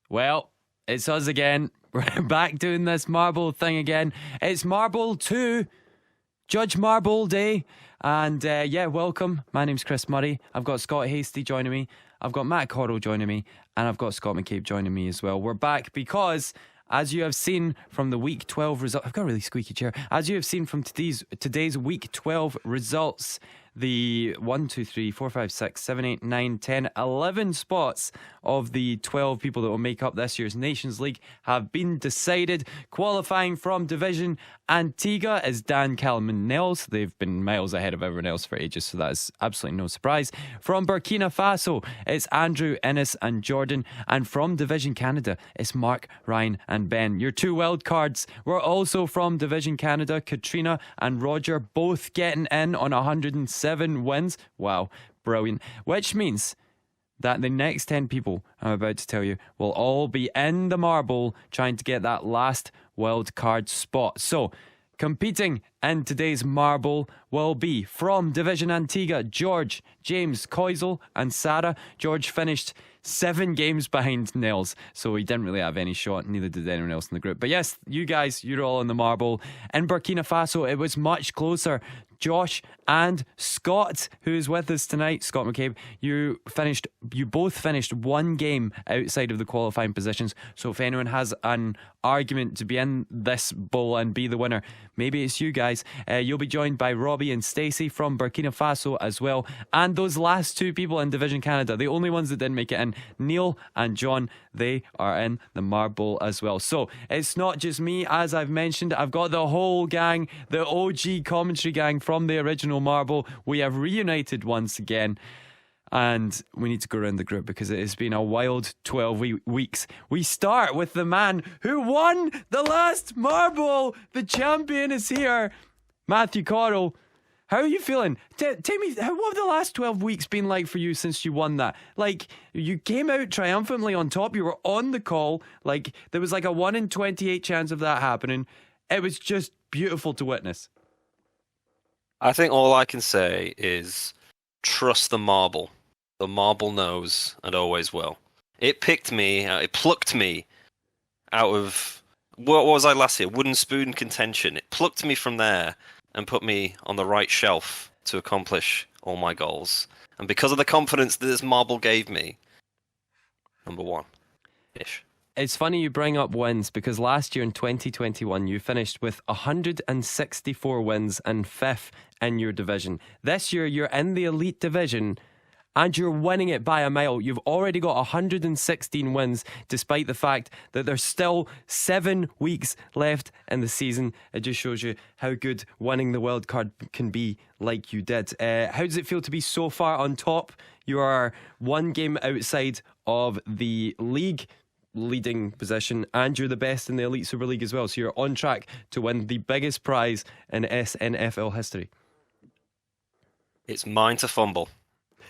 Well, it's us again. We're back doing this MarBowl thing again. It's MarBowl 2, Judgemarbowl Day. And welcome. My name's Chris Murray. I've got Scott Hasty joining me. I've got Matt Corrill joining me. And I've got Scott McCabe joining me as well. We're back because, as you have seen from the Week 12 results... I've got a really squeaky chair. As you have seen from today's Week 12 results... The 1, 2, 3, 4, 5, 6, 7, 8, 9, 10, 11 spots of the 12 people that will make up this year's Nations League have been decided. Qualifying from Division Antigua is Dan, Callum and Nels. They've been miles ahead of everyone else for ages, so that is absolutely no surprise. From Burkina Faso, it's Andrew, Ennis and Jordan. And from Division Canada, it's Mark, Ryan and Ben. Your two wild cards were also from Division Canada. Katrina and Roger both getting in on 107 wins. Wow, brilliant. Which means that the next 10 people I'm about to tell you will all be in the MarBowl trying to get that last wild card spot. So, competing in today's MarBowl will be from Division Antigua, George, James, Koysal and Sara. George finished 7 games behind Nels, so he didn't really have any shot, neither did anyone else in the group. But yes, you guys, you're all in the MarBowl. In Burkina Faso, it was much closer. Josh and Scott, who is with us tonight, Scott McCabe, you both finished 1 game outside of the qualifying positions. So if anyone has an argument to be in this bowl and be the winner, maybe it's you guys. You'll be joined by Robbie and Stacey from Burkina Faso as well. And those last 2 people in Division Canada, the only ones that didn't make it in, Neil and John, they are in the MarBowl as well. So it's not just me, as I've mentioned. I've got the whole gang, the OG commentary gang from the original MarBowl. We have reunited once again. And we need to go around the group because it has been a wild 12 weeks. We start with the man who won the last MarBowl. The champion is here, Matthew Corrill. How are you feeling? Tell me, what have the last 12 weeks been like for you since you won that? Like, you came out triumphantly on top. You were on the call. Like, there was like a 1 in 28 chance of that happening. It was just beautiful to witness. I think all I can say is trust the MarBowl. The MarBowl knows and always will. It plucked me out of, what was I last year? Wooden spoon contention. It plucked me from there and put me on the right shelf to accomplish all my goals. And because of the confidence that this MarBowl gave me, number 1-ish. It's funny you bring up wins because last year in 2021 you finished with 164 wins and 5th in your division. This year you're in the elite division and you're winning it by a mile. You've already got 116 wins despite the fact that there's still 7 weeks left in the season. It just shows you how good winning the wild card can be like you did. How does it feel to be so far on top? You are 1 game outside of the league leading position and you're the best in the Elite Super League as well, so you're on track to win the biggest prize in SNFL history. It's mine to fumble,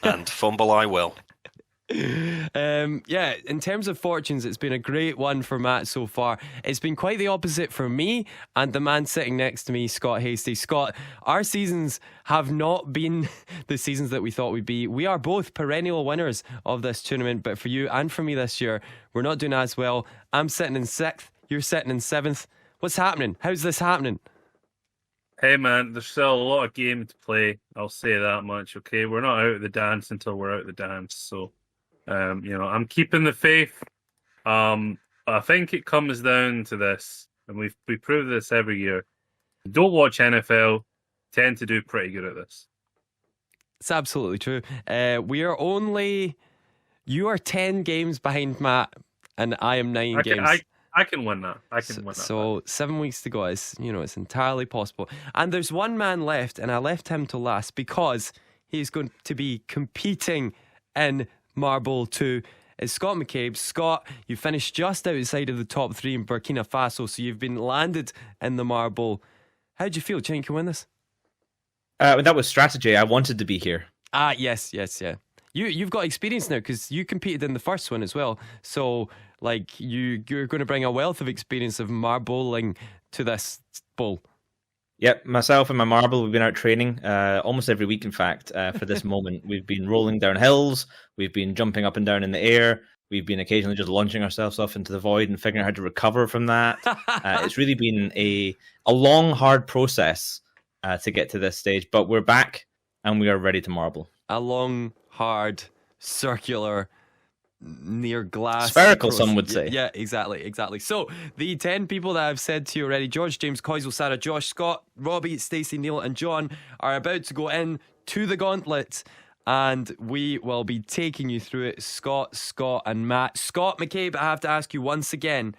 and fumble I will. In terms of fortunes, it's been a great one for Matt so far. It's been quite the opposite for me and the man sitting next to me, Scott Hasty. Scott, our seasons have not been the seasons that we thought we'd be. We are both perennial winners of this tournament, but for you and for me this year, we're not doing as well. I'm sitting in 6th, you're sitting in 7th. What's happening? How's this happening? Hey man, there's still a lot of game to play. I'll say that much, okay? We're not out of the dance until we're out of the dance, so I'm keeping the faith. I think it comes down to this, and we prove this every year. Don't watch NFL, tend to do pretty good at this. It's absolutely true. You are 10 games behind Matt, and I am 9 games. I can win that. Win that. So 7 weeks to go. It's entirely possible. And there's one man left, and I left him to last because he's going to be competing in MarBowl 2. It's Scott McCabe. Scott, you finished just outside of the top 3 in Burkina Faso, so you've been landed in the MarBowl. How do you feel? Do you think you can win this? That was strategy. I wanted to be here. Yes, yeah. You've got experience now because you competed in the first one as well. So, you're going to bring a wealth of experience of MarBowling to this bowl. Yep, myself and my MarBowl, we've been out training almost every week, in fact, for this moment. We've been rolling down hills, we've been jumping up and down in the air, We've been occasionally just launching ourselves off into the void and figuring out how to recover from that. It's really been a long, hard process to get to this stage, but we're back and we are ready to marble. A long, hard, circular, near glass. Spherical, some would say. Yeah, exactly. So, the 10 people that I've said to you already, George, James, Koysal, Sara, Josh, Scott, Robbie, Stacey, Neil, and John, are about to go in to the gauntlet, and we will be taking you through it. Scott, and Matt. Scott McCabe, I have to ask you once again,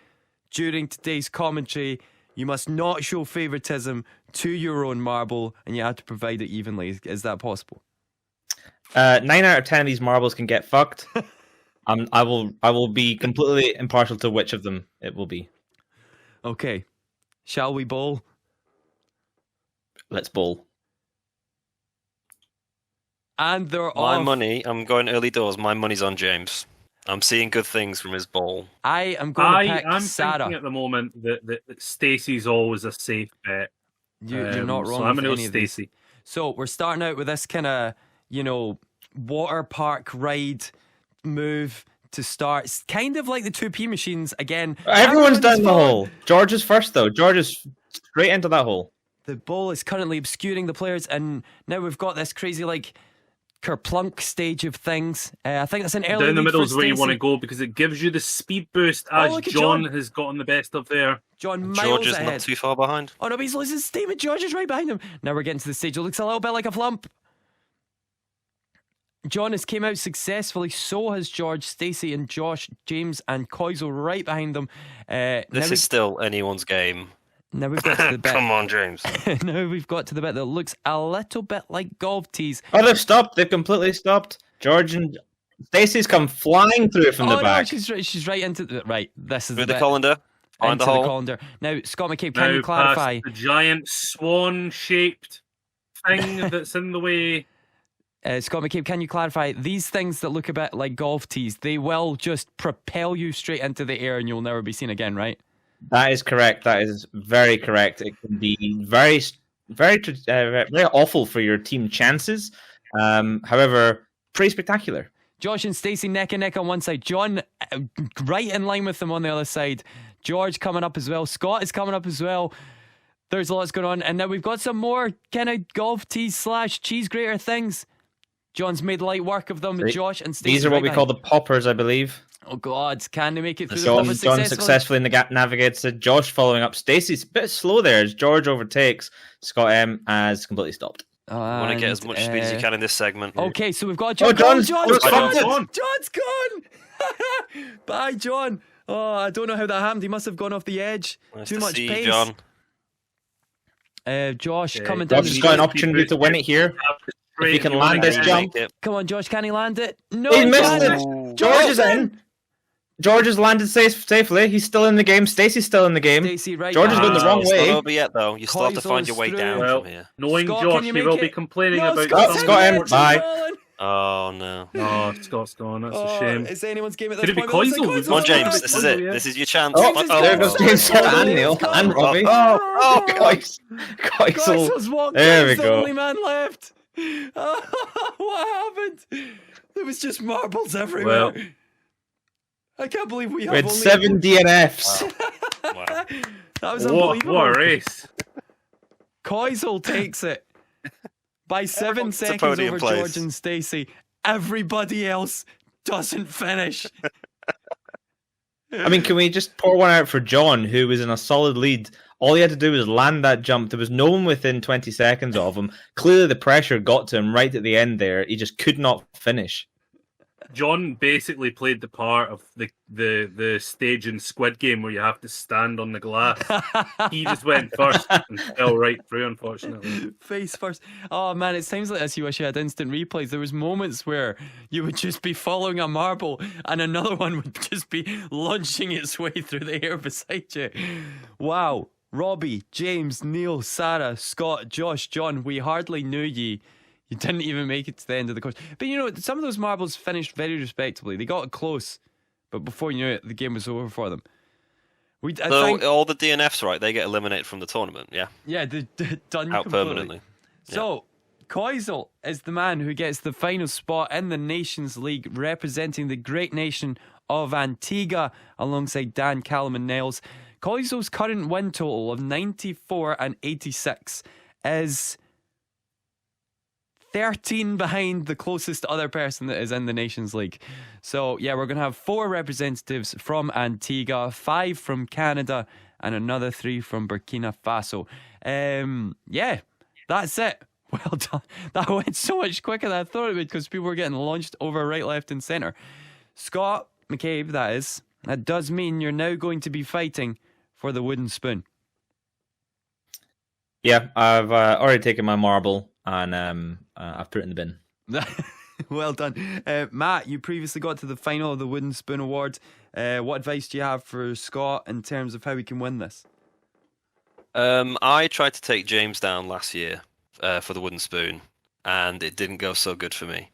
during today's commentary, you must not show favouritism to your own marble, and you have to provide it evenly. Is that possible? 9 out of 10 of these marbles can get fucked. I will be completely impartial to which of them it will be. Okay. Shall we bowl? Let's bowl. And they're My off. money, I'm going early doors. My money's on James. I'm seeing good things from his bowl. I am going to pick I'm Sara. thinking at the moment that Stacey's always a safe bet. You're not wrong. So I'm with going to go any of these. Stacey. So we're starting out with this kind of, water park ride move to start. It's kind of like the 2P machines again. Everyone's down the fallen. hole. George is first, though. George is straight into that hole. The ball is currently obscuring the players, and now we've got this crazy, kerplunk stage of things. I think that's an early Down the lead middle for is where you want to Stacey. go because it gives you the speed boost as look at John John. has gotten the best of there. John miles George is ahead. not too far behind. Oh no, but he's losing steam, and George is right behind him. Now we're getting to the stage. It looks a little bit like a flump. John has came out successfully. So has George, Stacey, and Josh, James, and Koysal right behind them. This is still anyone's game. Now we've got to the bit. Come on, James. Now we've got to the bit that looks a little bit like golf tees. Oh, they've stopped. They've completely stopped. George and Stacey's come flying through from the No, back. she's right into the right. This is Through the the bit. colander. Find Into the hole. colander. Now, Scott McCabe, can Now you clarify? past the giant swan-shaped thing that's in the way. Scott McCabe, can you clarify? These things that look a bit like golf tees, they will just propel you straight into the air, and you'll never be seen again, right? That is correct. That is very correct. It can be very awful for your team chances. However, pretty spectacular. Josh and Stacey neck and neck on one side. John right in line with them on the other side. George coming up as well. Scott is coming up as well. There's lots going on. And now we've got some more kind of golf tees / cheese grater things. John's made light work of them. Josh and Stacey. These are what right we call the poppers, I believe. Oh God, can they make it through the John poppers successfully navigates it. Josh following up. Stacey's a bit slow there as George overtakes. Scott M has completely stopped. Want to get as much speed as you can in this segment. Okay, so we've got John. Oh, John's John's gone. gone. John's gone. Bye, John. Oh, I don't know how that happened. He must have gone off the edge. Nice Too to much see you, pace. John. Josh Yeah, coming down. Josh The has got an street. opportunity to win it here. If he can land this jump. Come on, Josh. Can he land it? No, He he missed can't. it. George is in. George has landed safely. He's still in the game. Stacey's still in the game. Stacey, right. George is going the wrong It's not way. over yet, though. You still have to Koysal find your way is down through. from here. Knowing Scott, Josh, can you he make will it? be complaining No, about Scott's Scott in M, there. bye. Fallen. Oh, no. Oh, Scott's gone. That's a Oh, shame. it's anyone's game at Could this it be point. but looks like Koysal? Koysal's Come on, gone. James. This is it. Yeah. This is your chance. Oh, James is there gone. goes James, Scott's and Neil, gone. and Robbie. Oh, Koysal. Koysal's walked There in. we He's the go. only man left. What happened? There was just marbles everywhere. Well, I can't believe we have We had only 7 DNFs. Wow. That was what unbelievable. a race. Koysal takes it by 7 It's a seconds podium over place. George and Stacey. Everybody else doesn't finish. I mean, can we just pour one out for John, who was in a solid lead? All he had to do was land that jump. There was no one within 20 seconds of him. Clearly, the pressure got to him right at the end there. He just could not finish. John basically played the part of the stage in Squid Game where you have to stand on the glass. He just went first and fell right through, unfortunately. Face first. Oh man, it's times like this you wish you had instant replays. There was moments where you would just be following a marble and another one would just be launching its way through the air beside you. Wow. Robbie, James, Neil, Sara, Scott, Josh, John, we hardly knew ye. You didn't even make it to the end of the course. But you know, some of those marbles finished very respectably. They got it close, but before you knew it, the game was over for them. I So think, all the DNFs, right? They get eliminated from the tournament. Yeah, yeah, they're done out completely. permanently. So, Koysal is the man who gets the final spot in the Nations League representing the great nation of Antigua alongside Dan, Callum and Nails. Koysal's current win total of 94 and 86 is 13 behind the closest other person that is in the Nations League. So, yeah, we're going to have 4 representatives from Antigua, 5 from Canada, and another 3 from Burkina Faso. Yeah, that's it. Well done. That went so much quicker than I thought it would because people were getting launched over right, left, and centre. Scott McCabe, that is. That does mean you're now going to be fighting for the wooden spoon. Yeah, I've already taken my marble and I've put it in the bin. Well done. Matt, you previously got to the final of the Wooden Spoon Award. What advice do you have for Scott in terms of how we can win this? I tried to take James down last year for the wooden spoon, and it didn't go so good for me.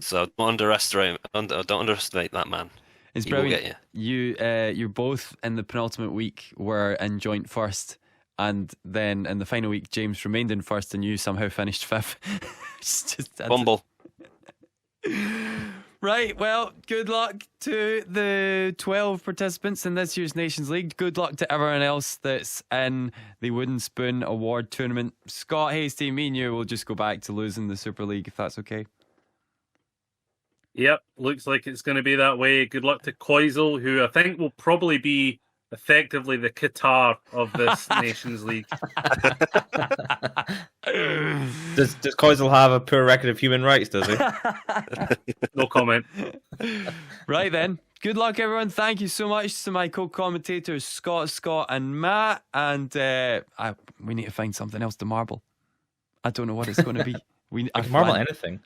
So don't underestimate that man. It's He will brilliant. get you. You're both in the penultimate week were in joint first, and then in the final week, James remained in first, and you somehow finished 5th. Bumble. Right, well, good luck to the 12 participants in this year's Nations League. Good luck to everyone else that's in the Wooden Spoon Award tournament. Scott, Hasty, me and you will just go back to losing the Super League, if that's okay. Yep, looks like it's going to be that way. Good luck to Koysal, who I think will probably be effectively the Qatar of this Nations League. Does Koysal have a poor record of human rights, does he? No comment. Right then. Good luck, everyone. Thank you so much to my co-commentators, Scott, and Matt. And we need to find something else to marble. I don't know what it's going to be. I can marble anything.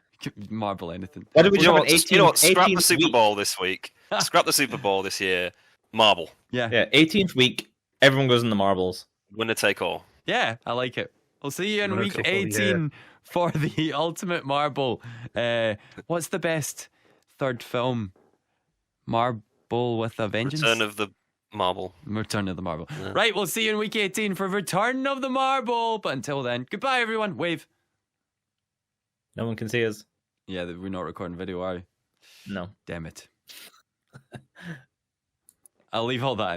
Marble anything. What did we You do know on what? 18th? You know what? Scrap the 18th Super week? Bowl this week. Scrap the Super Bowl this year. Marble. Yeah. Yeah, 18th week, everyone goes in the marbles. Winner take all. Yeah, I like it. We'll see you in Winner week take all, 18 for the ultimate marble. What's the best third film? Marble with a Vengeance? Return of the Marble. Return of the Marble. Yeah. Right, we'll see you in week 18 for Return of the Marble. But until then, goodbye, everyone. Wave. No one can see us. Yeah, we're not recording video, are we? No. Damn it. I'll leave all that in.